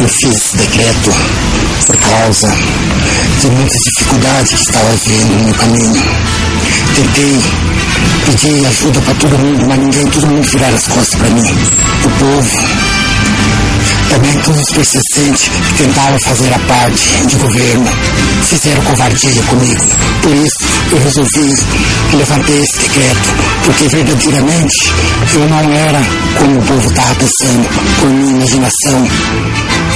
Eu fiz esse decreto por causa de muitas dificuldades que estava vivendo no meu caminho. Tentei pedir ajuda para todo mundo, mas todo mundo viraram as costas para mim. O povo, também todos os persistentes que tentavam fazer a parte de governo, fizeram covardia comigo. Por isso eu resolvi e levantei esse decreto, porque verdadeiramente eu não era como o povo estava pensando, por minha imaginação.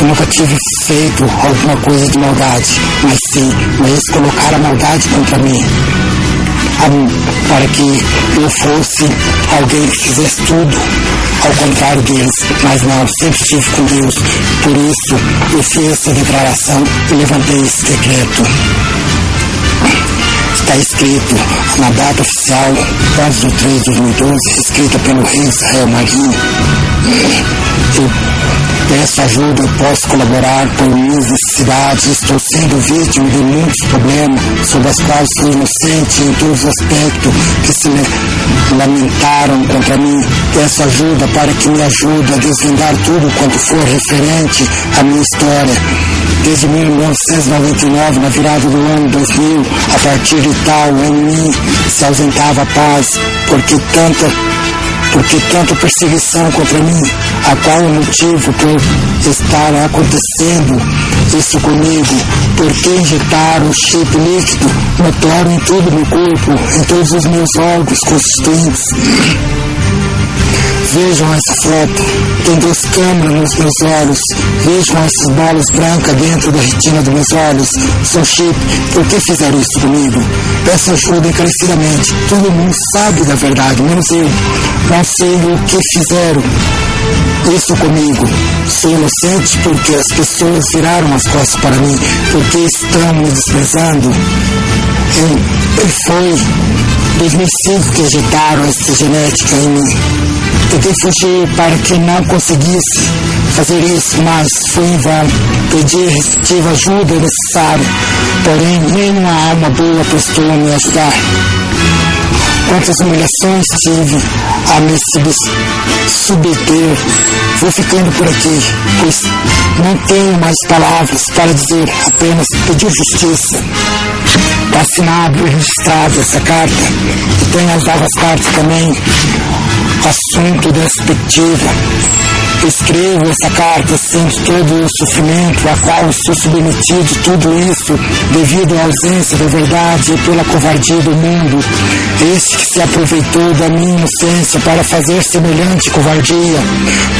Eu nunca tive feito alguma coisa de maldade, mas eles colocaram a maldade contra mim, para que eu fosse alguém que fizesse tudo ao contrário deles, mas não, sempre estive com Deus. Por isso eu fiz essa declaração e levantei esse decreto. Está escrito na data oficial 11/3/2012, escrita pelo rei Israel Marinho. Eu peço ajuda, eu posso colaborar por minhas necessidades. Estou sendo vítima de muitos problemas, sobre os quais sou inocente em todos os aspectos, que se lamentaram contra mim. Peço ajuda para que me ajude a desvendar tudo quanto for referente à minha história. Desde 1999, na virada do ano 2000, a partir de tal, em mim se ausentava a paz, porque tanta perseguição contra mim, a qual o motivo por estar acontecendo isso comigo, porque injetar o chip líquido notório em todo o meu corpo, em todos os meus órgãos constituintes. Vejam essa foto, tem 2 câmeras nos meus olhos, vejam essas bolas brancas dentro da retina dos meus olhos, são chip. Por que fizeram isso comigo? Peço ajuda encarecidamente, todo mundo sabe da verdade, menos eu. Não sei o que fizeram isso comigo. Sou inocente porque as pessoas viraram as costas para mim, porque estão me desprezando. Foi em 2005 que injetaram essa genética em mim. Tentei fugir para que não conseguisse fazer isso, mas foi em vão. Tive ajuda necessária, porém nenhuma alma boa prestou a me ajudar. Quantas humilhações tive a me submeter. Vou ficando por aqui, pois não tenho mais palavras para dizer, apenas pedir justiça. Está assinado e registrado essa carta, e tem as novas cartas também, assunto da expectativa. Escrevo essa carta sendo todo o sofrimento a qual sou submetido, tudo isso devido à ausência da verdade e pela covardia do mundo, este que se aproveitou da minha inocência para fazer semelhante covardia.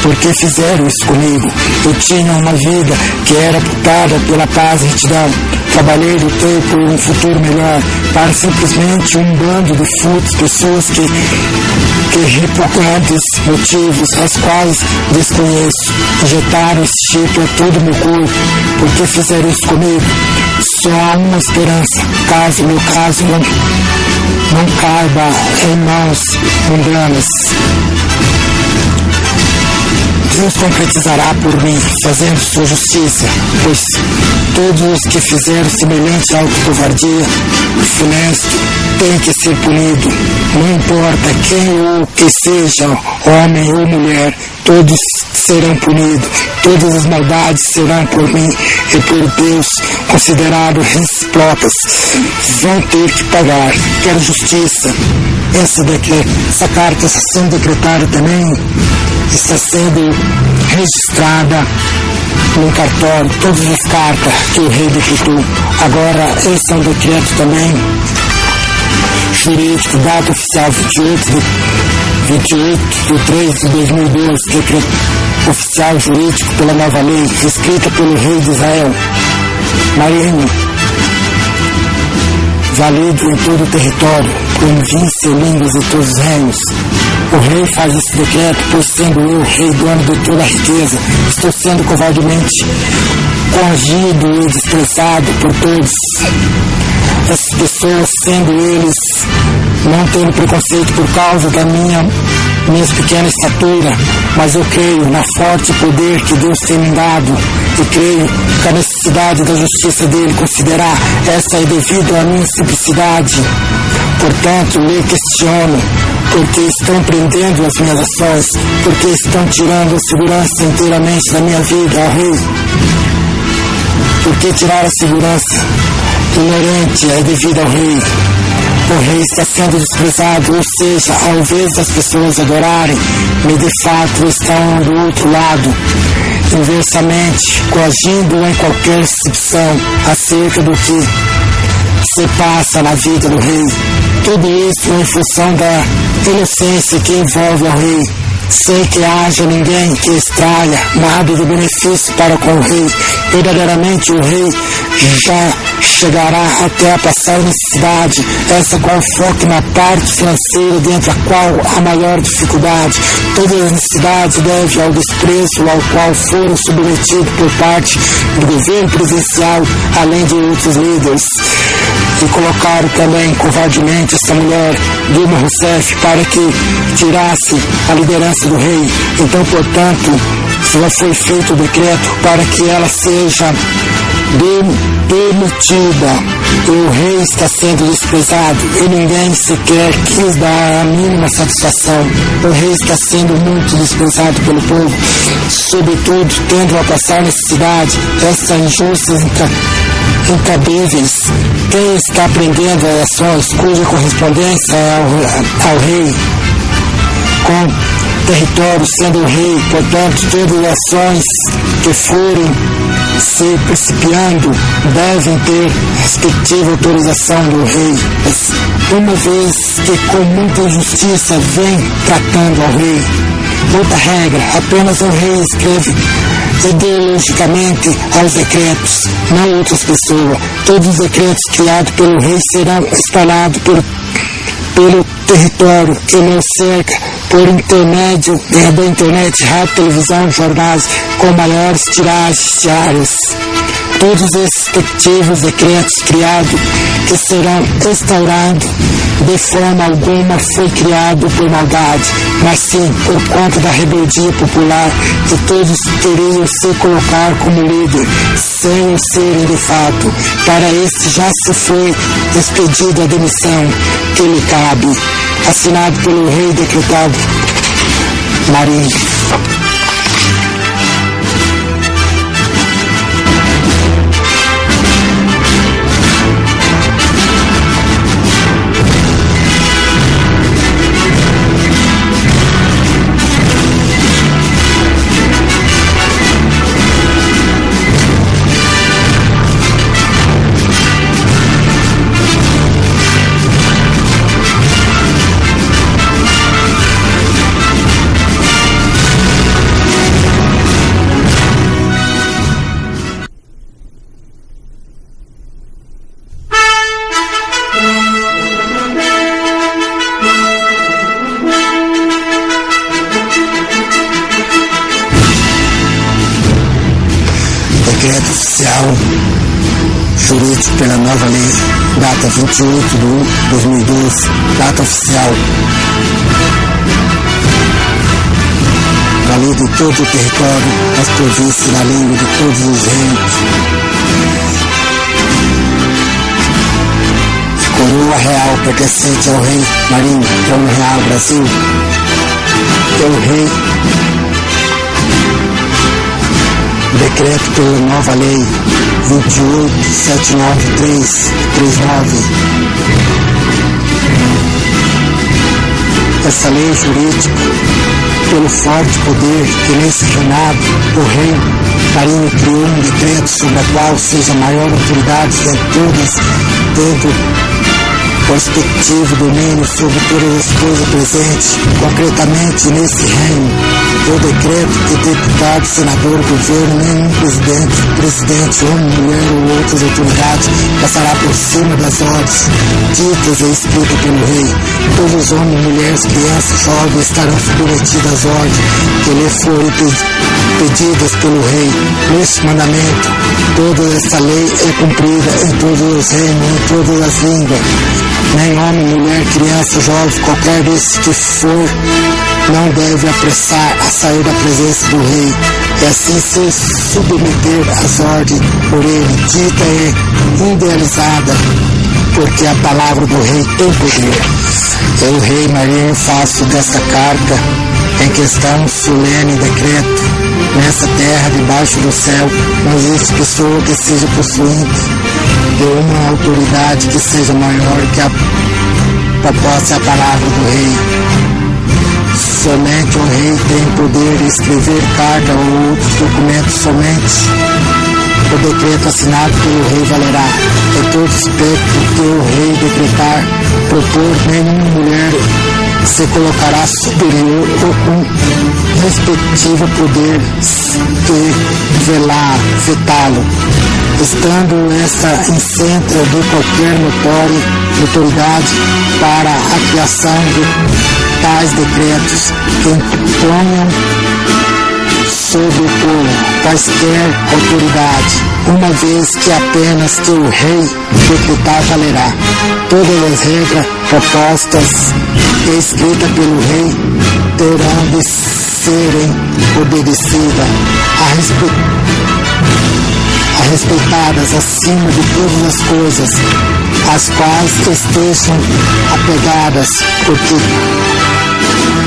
Porque fizeram isso comigo? Eu tinha uma vida que era putada pela paz e retidão. Trabalhei, lutei por um futuro melhor, para simplesmente um bando de frutos, pessoas que repugnantes motivos, as quais desconheço, injetaram esse chip a todo o meu corpo. Por que fizeram isso comigo? Só há uma esperança, caso meu caso não caiba em mãos mundanas. Deus concretizará por mim, fazendo sua justiça, pois todos os que fizeram semelhante autocovardia, funesto, tem que ser punido. Não importa quem ou que seja, homem ou mulher, todos serão punidos. Todas as maldades serão por mim e por Deus consideradas recíprocas. Vão ter que pagar. Quero justiça. Essa carta está sendo decretada também, está sendo registrada no cartório, todas as cartas que o rei decretou. Agora, esse é um decreto também jurídico, data oficial 28/3/2012, decreto oficial jurídico pela nova lei, escrita pelo rei de Israel Marinho, válido em todo o território, província, línguas e todos os reinos. O rei faz esse decreto, pois sendo eu, rei, dono de toda a riqueza, estou sendo covardemente coagido e desprezado por todos. Essas pessoas, sendo eles, não tendo preconceito por causa da minha pequena estatura, mas eu creio na forte poder que Deus tem me dado, e creio que a necessidade da justiça dele considerar essa é devido à minha simplicidade. Portanto, lhe questiono porque estão prendendo as minhas ações, porque estão tirando a segurança inteiramente da minha vida, ó Rei. Porque tirar a segurança inerente é devida ao Rei. O Rei está sendo desprezado, ou seja, ao invés das pessoas adorarem-me, de fato estão do outro lado, inversamente, coagindo em qualquer decepção acerca do que se passa na vida do Rei. Tudo isso em função da inocência que envolve o Rei, sem que haja ninguém que extraia nada de benefício para com o Rei. Verdadeiramente o Rei já chegará até a passar necessidade, essa qual foca na parte financeira, dentro da qual a maior dificuldade. Todas as necessidades devem ao desprezo ao qual foram submetidos por parte do governo presidencial, além de outros líderes. E colocaram também covardemente essa mulher, Dilma Rousseff, para que tirasse a liderança do Rei. Então, portanto, já foi feito o decreto para que ela seja permitida. O Rei está sendo desprezado e ninguém sequer quis dar a mínima satisfação. O Rei está sendo muito desprezado pelo povo, sobretudo tendo a passar necessidade, essas injustas incabíveis. Quem está prendendo as ações cuja correspondência é ao Rei, com território sendo o Rei, portanto, todas as ações que forem se principiando devem ter respectiva autorização do Rei. Uma vez que com muita injustiça vem tratando ao Rei. Outra regra, apenas o Rei escreve ideologicamente aos decretos, não outras pessoas. Todos os decretos criados pelo Rei serão espalhados pelo território que nos cerca, por intermédio da internet, rádio, televisão, jornais, com maiores tiragens diárias. Todos esses respectivos decretos criados, que serão instaurados de forma alguma, foi criado por maldade, mas sim por conta da rebeldia popular, que todos queriam se colocar como líder, sem o serem de fato. Para esse já se foi expedida a demissão que lhe cabe. Assinado pelo Rei, decretado Marinho. Decreto oficial jurídico pela nova lei, data 28/2012, data oficial, válido em todo o território, as províncias na língua de todos os reinos. Coroa real pertencente ao Rei Marinho, Trono Real Brasil, pelo Rei. Decreto pela nova lei 28.793/39. Essa lei jurídica, pelo forte poder que nesse reinado o Rei Marinho criou um decreto sobre a qual seja a maior autoridade de todas, tendo o respectivo domínio sobre todas as coisas presentes, concretamente nesse reino. O decreto que deputado, senador, governo, nenhum presidente, homem, mulher ou outras autoridades passará por cima das ordens ditas e escritas pelo Rei. Todos os homens, mulheres, crianças, jovens estarão submetidos às ordens que lhe forem pedidas pelo Rei. Neste mandamento, toda esta lei é cumprida em todos os reinos, em todas as línguas. Nem homem, mulher, criança, jovem, qualquer desses que for, não deve apressar a sair da presença do Rei, e assim se submeter às ordens por ele, dita e idealizada porque a palavra do rei tem poder. Eu, rei Marinho, faço desta carta em questão solene decreto. Nessa terra, debaixo do céu, não existe pessoa que seja possuinte de uma autoridade que seja maior que a proposta a palavra do rei. Somente o rei tem poder de escrever carta ou outros documentos, somente o decreto assinado pelo rei valerá. Em todo aspecto que o rei decretar, propor, nenhuma mulher se colocará superior ou com respectivo poder de velar, vetá-lo, estando esta isenta de qualquer notoriedade para a criação de tais decretos que imponham sobre o povo quaisquer autoridade, uma vez que apenas que o rei decretar valerá. Todas as regras propostas e escritas pelo rei terão de serem obedecidas, respeitadas acima de todas as coisas, as quais estejam apegadas, porque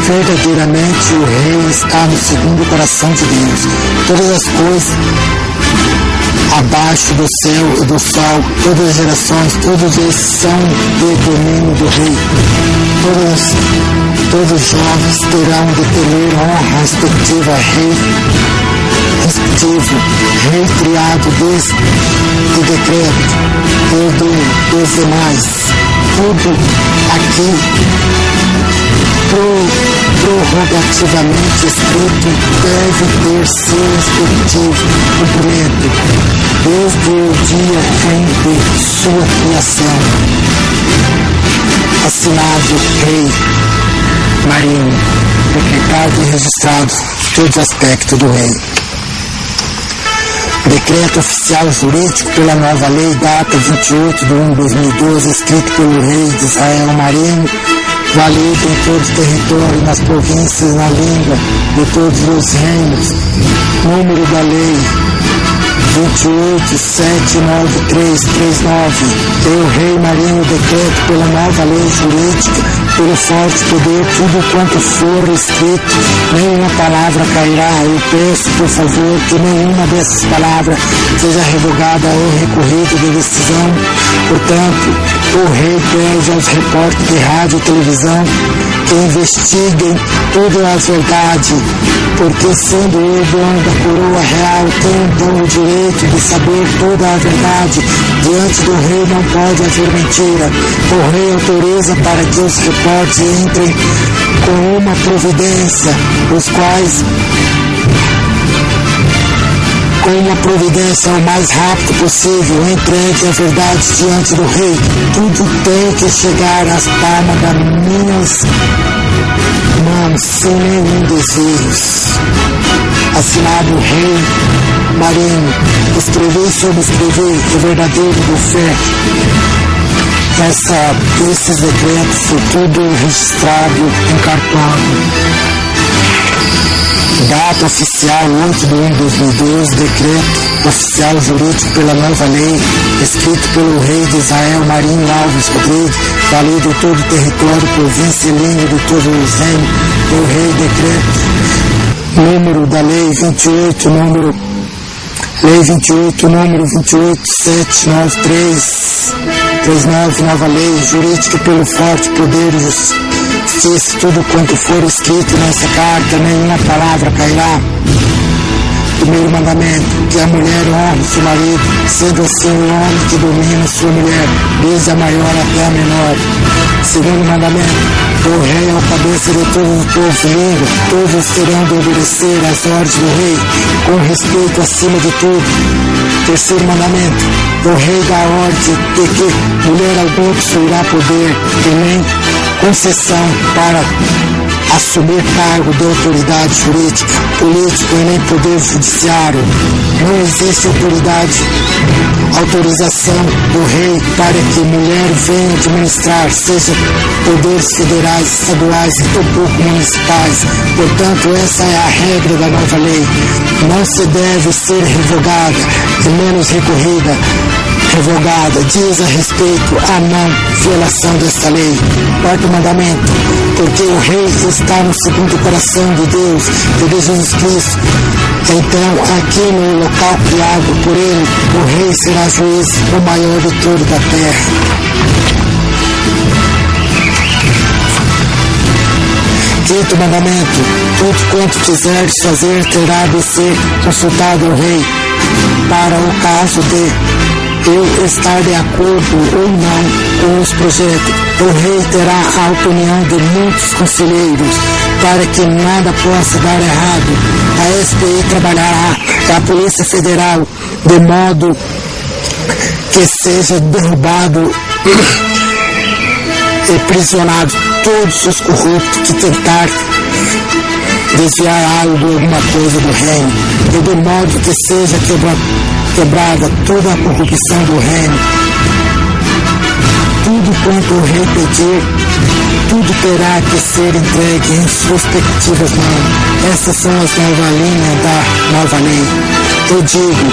verdadeiramente o rei está no segundo coração de Deus. Todas as coisas abaixo do céu e do sol, todas as gerações, todos eles são de domínio do rei. Todos os jovens terão de ter honra respectiva rei criado de decreto e dos demais. Tudo aqui prorrogativamente escrito deve ter seu respectivo cumprimento desde o dia de sua criação. Assinado Rei Marinho, decretado e registrado todos os aspectos do rei. Decreto oficial jurídico pela nova lei, data 28/1/2012, escrito pelo rei de Israel Marinho, válido em todo o território, nas províncias, na língua de todos os reinos. Número da lei 28.79339. Eu, rei Marinho, decreto pela nova lei jurídica, pelo forte poder, tudo quanto for escrito, nenhuma palavra cairá. Eu peço, por favor, que nenhuma dessas palavras seja revogada ou recorrida de decisão. Portanto, o rei pede aos repórteres de rádio e televisão que investiguem toda a verdade, porque sendo eu dono da coroa real, tenho então o direito de saber toda a verdade. Diante do rei não pode haver mentira. O rei autoriza para que os repórteres entrem com uma providência, os quais com uma providência o mais rápido possível, entregue a verdade diante do rei. Tudo tem que chegar às palmas das minhas mãos, sem nenhum desvio. Assinado Rei Marinho, escrevi sobre escrever, o verdadeiro do fé. Esses decretos foi tudo registrado em cartório. Data oficial 8/1/2012, decreto oficial jurídico pela nova lei, escrito pelo rei de Israel Marinho Alves Rodrigues, válido em todo o território, província e língua de todos os reinos. O rei decreto, número da lei 28, número 2879339, nova lei jurídica pelo forte poder e justiça, tudo quanto for escrito nessa carta, nenhuma palavra cairá. Primeiro mandamento, que a mulher honre seu marido, sendo assim o homem que domina sua mulher, desde a maior até a menor. Segundo mandamento, o rei é o cabeça de todo o povo língua, todos terão de obedecer às ordens do rei, com respeito acima de tudo. Terceiro mandamento, o rei dá ordem de que mulher alguma possuirá poder e nem concessão para assumir cargo de autoridade jurídica, política e nem poder judiciário. Não existe autorização do rei para que mulher venha administrar, seja poderes federais, estaduais e tampouco municipais. Portanto, essa é a regra da nova lei. Não se deve ser revogada, e menos recorrida. revogada, diz a respeito à não violação desta lei. Quarto mandamento, porque o rei está no segundo coração de Deus e de Jesus Cristo. Então, aqui no local criado por ele, o rei será juiz, o maior de toda a terra. Quinto mandamento, tudo quanto quiseres fazer terá de ser consultado ao rei, para o caso de eu estar de acordo ou não com os projetos. O rei terá a opinião de muitos conselheiros, para que nada possa dar errado. A SPI trabalhará com a Polícia Federal, de modo que seja derrubado e prisionado todos os corruptos que tentar desviar algo, alguma coisa do reino, e de modo que seja quebrada toda a corrupção do reino. Tudo quanto o rei pedir, tudo terá que ser entregue em suas respectivas mãos. Essas são as novas linhas da nova lei. Eu digo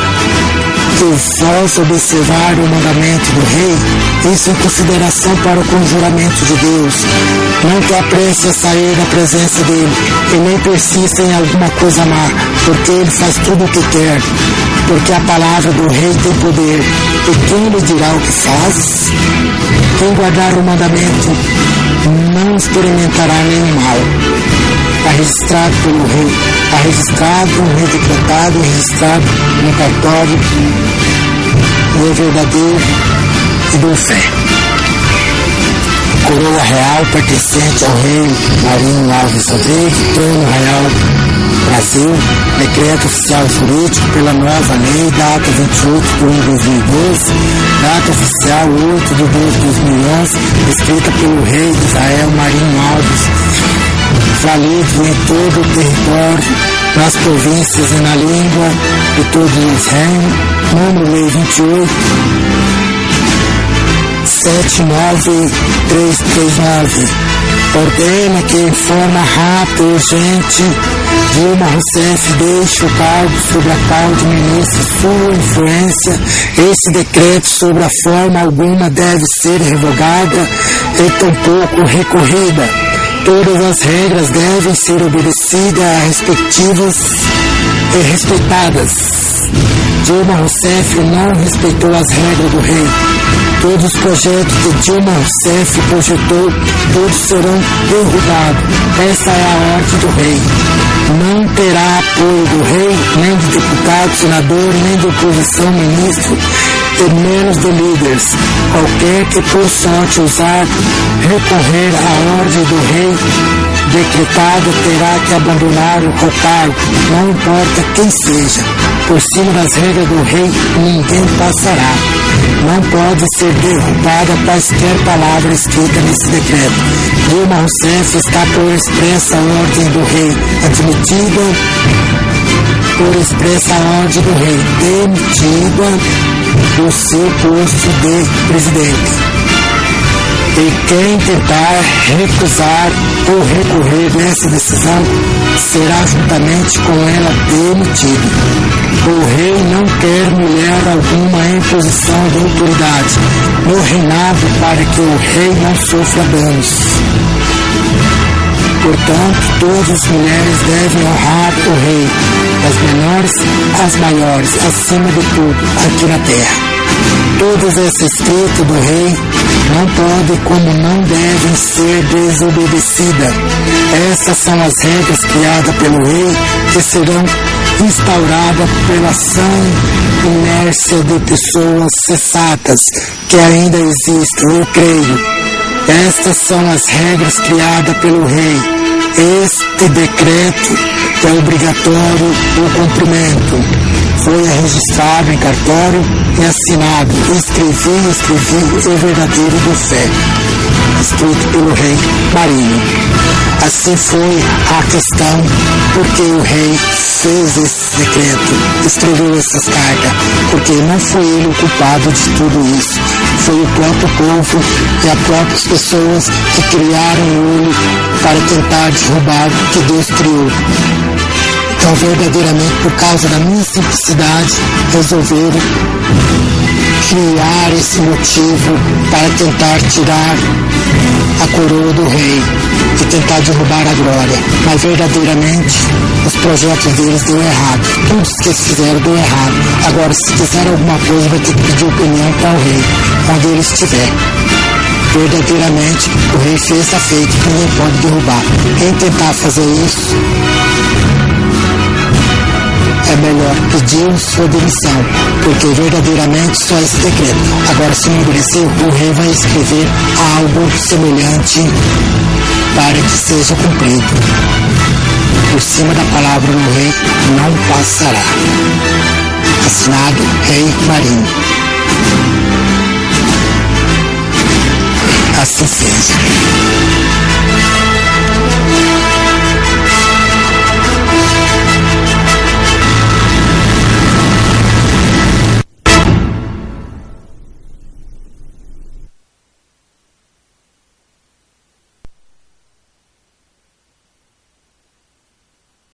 que vós observar o mandamento do rei, isso em consideração para o conjuramento de Deus. Não te apresse a sair da presença dele, e nem persista em alguma coisa má, porque ele faz tudo o que quer, porque a palavra do rei tem poder. E quem lhe dirá o que fazes? Quem guardar o mandamento não experimentará nenhum mal. Está registrado pelo rei, está registrado, redecretado, registrado no cartório, e é verdadeiro e dou fé. Coroa real pertencente ao rei Marinho Alves Rodrigues, trono real Brasil, decreto oficial jurídico pela nova lei, data 28 de 1 de 2012, data oficial 8 de 2 de 2011, escrita pelo rei de Israel Marinho Alves, válido em todo o território, nas províncias e na língua de todo Israel, número lei 28, 79339, ordena que em forma rápida e urgente Dilma Rousseff deixe o cargo sobre a qual administra sua influência. Esse decreto sobre a forma alguma deve ser revogada e tampouco recorrida. Todas as regras devem ser obedecidas, respectivas e respeitadas. Dilma Rousseff não respeitou as regras do rei. Todos os projetos que Dilma Rousseff projetou, todos serão derrubados. Essa é a ordem do rei. Não terá apoio do rei, nem de deputado, senador, nem de oposição, ministro, e menos de líderes. Qualquer que por sorte ousar recorrer à ordem do rei decretada terá que abandonar o cargo, não importa quem seja. Por cima das regras do rei, ninguém passará. Não pode ser derrubada quaisquer palavra escrita nesse decreto. Dilma Rousseff está por expressa ordem do rei, admitida por expressa ordem do rei, demitida do seu posto de presidente. E quem tentar recusar ou recorrer dessa decisão será juntamente com ela demitido. O rei não quer mulher alguma em posição de autoridade no reinado para que o rei não sofra danos. Portanto, todas as mulheres devem honrar o rei, das menores às maiores, acima de tudo, aqui na terra. Todas essas escritas do rei não podem, como não devem ser desobedecidas. Essas são as regras criadas pelo rei, que serão instauradas pela sã inércia de pessoas sensatas que ainda existem, eu creio. Estas são as regras criadas pelo rei. Este decreto é obrigatório o cumprimento. Foi registrado em cartório e assinado. Escrevi, é verdadeiro do fé. Escrito pelo rei Marinho. Assim foi a questão, porque o rei fez esse decreto, escreveu essas cartas, porque não foi ele o culpado de tudo isso. Foi o próprio povo e as próprias pessoas que criaram ele para tentar derrubar o que Deus criou. Então, verdadeiramente, por causa da minha simplicidade, resolveram criar esse motivo para tentar tirar a coroa do rei e tentar derrubar a glória. Mas verdadeiramente os projetos deles deu errado. Tudo que eles fizeram deu errado. Agora, se quiser alguma coisa, vai ter que pedir opinião para o rei, onde ele estiver. Verdadeiramente o rei fez a feita, ninguém pode derrubar. Quem tentar fazer isso, é melhor pedir sua demissão, porque verdadeiramente só esse decreto. Agora, se não obedecer, o rei vai escrever algo semelhante para que seja cumprido. Por cima da palavra do rei não passará. Assinado Rei Marinho. Assim seja.